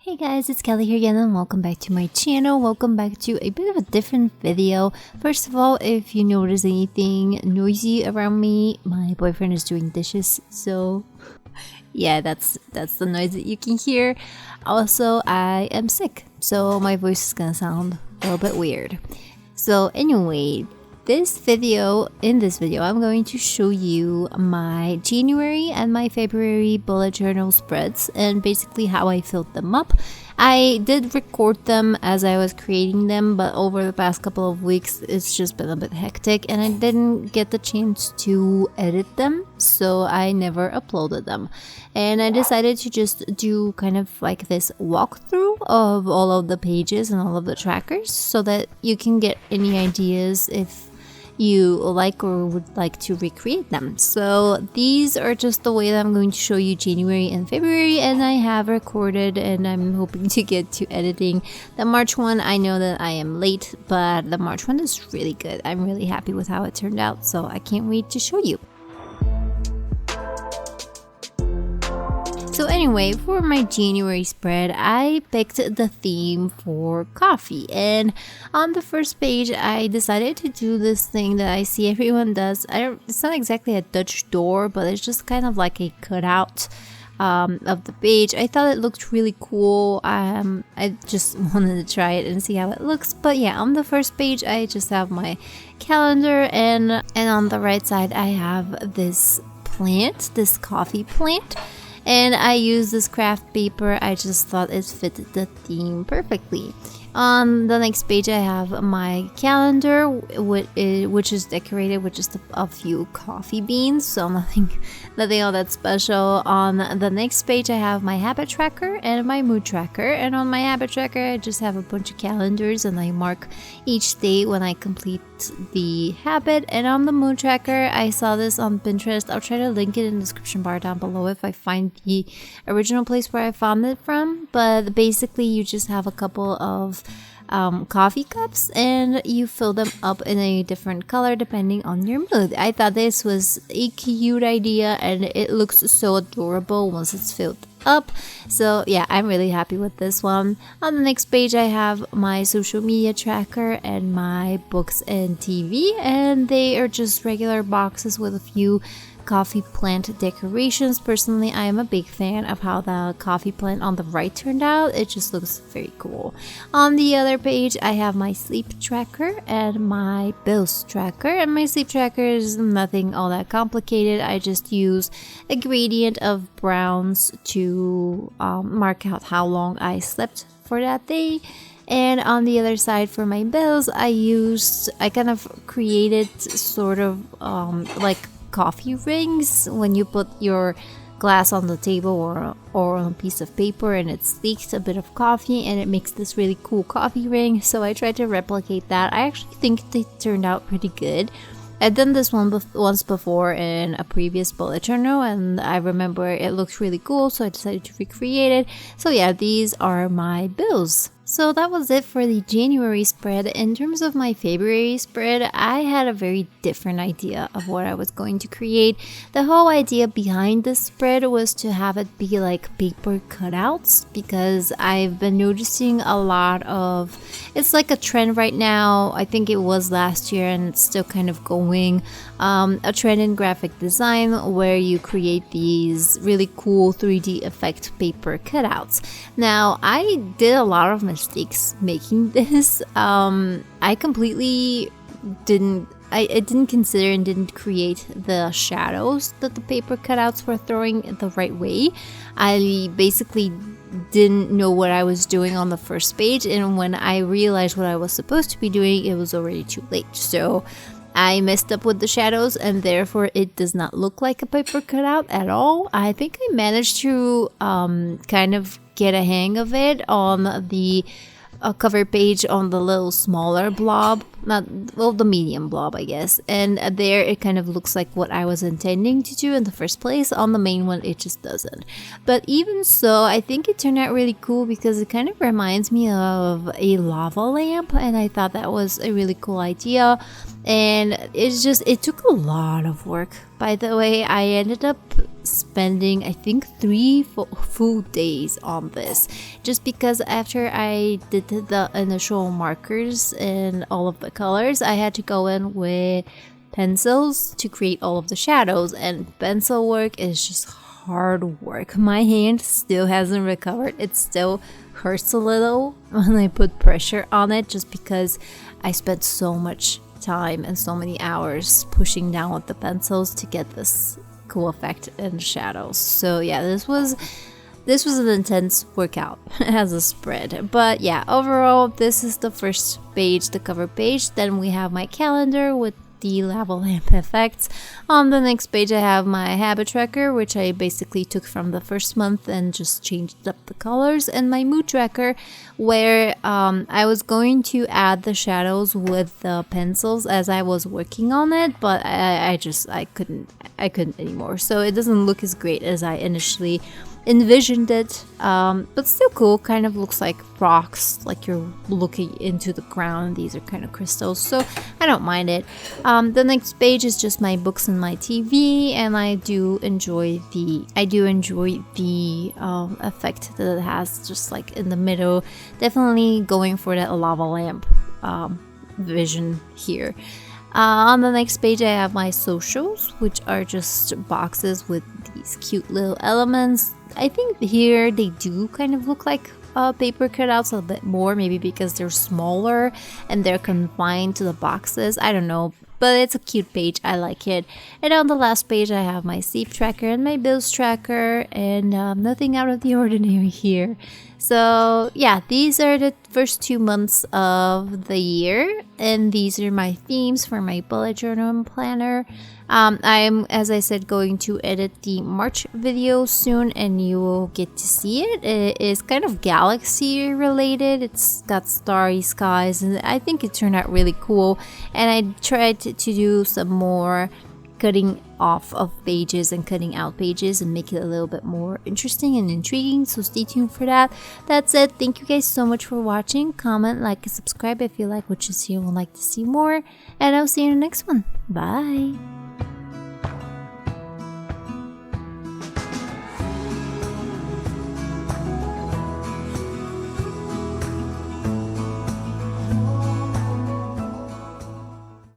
Hey guys, it's Kelly here again and welcome back to my channel. Welcome back to a bit of a different video. First of all, if you notice anything noisy around me, my boyfriend is doing dishes, so yeah, that's the noise that you can hear. Also, I am sick, so my voice is gonna sound a little bit weird. So anyway, in this video, I'm going to show you my January and my February bullet journal spreads and basically how I filled them up. I did record them as I was creating them, but over the past couple of weeks, it's just been a bit hectic and I didn't get the chance to edit them, so I never uploaded them. And I decided to just do kind of like this walkthrough of all of the pages and all of the trackers so that you can get any ideas if you like or would like to recreate them. So these are just the way that I'm going to show you January and February, and I have recorded and I'm hoping to get to editing the March one. I know that I am late, but the March one is really good. I'm really happy with how it turned out, so I can't wait to show you. So anyway, for my January spread, I picked the theme for coffee, and on the first page I decided to do this thing that I see everyone does. It's not exactly a Dutch door, but it's just kind of like a cutout of the page. I thought it looked really cool. I just wanted to try it and see how it looks. But yeah, on the first page I just have my calendar, and on the right side I have this plant, this coffee plant. And I use this craft paper. I just thought it fit the theme perfectly. On the next page I have my calendar, which is decorated with just a few coffee beans, so nothing all that special. On the next page I have my habit tracker and my mood tracker, and on my habit tracker I just have a bunch of calendars and I mark each day when I complete the habit. And on the mood tracker, I saw this on Pinterest. I'll try to link it in the description bar down below if I find the original place where I found it from, but basically you just have a couple of coffee cups and you fill them up in a different color depending on your mood. I thought this was a cute idea and it looks so adorable once it's filled up. So yeah, I'm really happy with this one. On the next page I have my social media tracker and my books and TV, and they are just regular boxes with a few coffee plant decorations. Personally, I am a big fan of how the coffee plant on the right turned out. It just looks very cool. On the other page, I have my sleep tracker and my bills tracker. And my sleep tracker is nothing all that complicated. I just use a gradient of browns to mark out how long I slept for that day. And on the other side for my bills, I kind of created sort of like coffee rings when you put your glass on the table or on a piece of paper, and it's leaked a bit of coffee and it makes this really cool coffee ring. So I tried to replicate that. I actually think they turned out pretty good. I'd done this one once before in a previous bullet journal and I remember it looked really cool, so I decided to recreate it. So yeah, these are my bills. So that was it for the January spread. In terms of my February spread, I had a very different idea of what I was going to create. The whole idea behind this spread was to have it be like paper cutouts, because I've been noticing a lot of, it's like a trend right now. I think it was last year and it's still kind of going, a trend in graphic design where you create these really cool 3D effect paper cutouts. Now, I did a lot of mistakes making this. I completely didn't consider and didn't create the shadows that the paper cutouts were throwing the right way. I basically didn't know what I was doing on the first page, and when I realized what I was supposed to be doing, it was already too late. So I messed up with the shadows and therefore it does not look like a paper cutout at all. I think I managed to kind of get a hang of it on the cover page on the little smaller blob, the medium blob, I guess. And there it kind of looks like what I was intending to do in the first place. On the main one, it just doesn't. But even so, I think it turned out really cool because it kind of reminds me of a lava lamp, and I thought that was a really cool idea. and it took a lot of work. By the way, I ended up spending, I think, 3 full days on this, just because after I did the initial markers and all of the colors, I had to go in with pencils to create all of the shadows, and pencil work is just hard work. My hand still hasn't recovered. It still hurts a little when I put pressure on it, just because I spent so much time and so many hours pushing down with the pencils to get this cool effect in shadows. So yeah, this was an intense workout as a spread. But yeah, overall, this is the first page, the cover page. Then we have my calendar with the lava lamp effects. On the next page, I have my habit tracker, which I basically took from the first month and just changed up the colors, and my mood tracker, where I was going to add the shadows with the pencils as I was working on it, but I couldn't anymore. So it doesn't look as great as I initially envisioned it, but still cool. Kind of looks like rocks, like you're looking into the ground. These are kind of crystals, so I don't mind it. The next page is just my books and my TV, and I do enjoy the effect that it has, just like in the middle. Definitely going for that lava lamp vision here. On the next page, I have my socials, which are just boxes with these cute little elements. I think here they do kind of look like paper cutouts a bit more, maybe because they're smaller and they're confined to the boxes. I don't know, but it's a cute page. I like it. And on the last page, I have my sleep tracker and my bills tracker, and nothing out of the ordinary here. So yeah, these are the first 2 months of the year, and these are my themes for my bullet journal and planner. I'm, as I said, going to edit the March video soon, and you will get to see it. It is kind of galaxy related. It's got starry skies, and I think it turned out really cool. And I tried to do some more cutting off of pages and cutting out pages and make it a little bit more interesting and intriguing, so stay tuned for that. That's it. Thank you guys so much for watching. Comment, like, and subscribe if you like what you see and would like to see more, and I'll see you in the next one. Bye.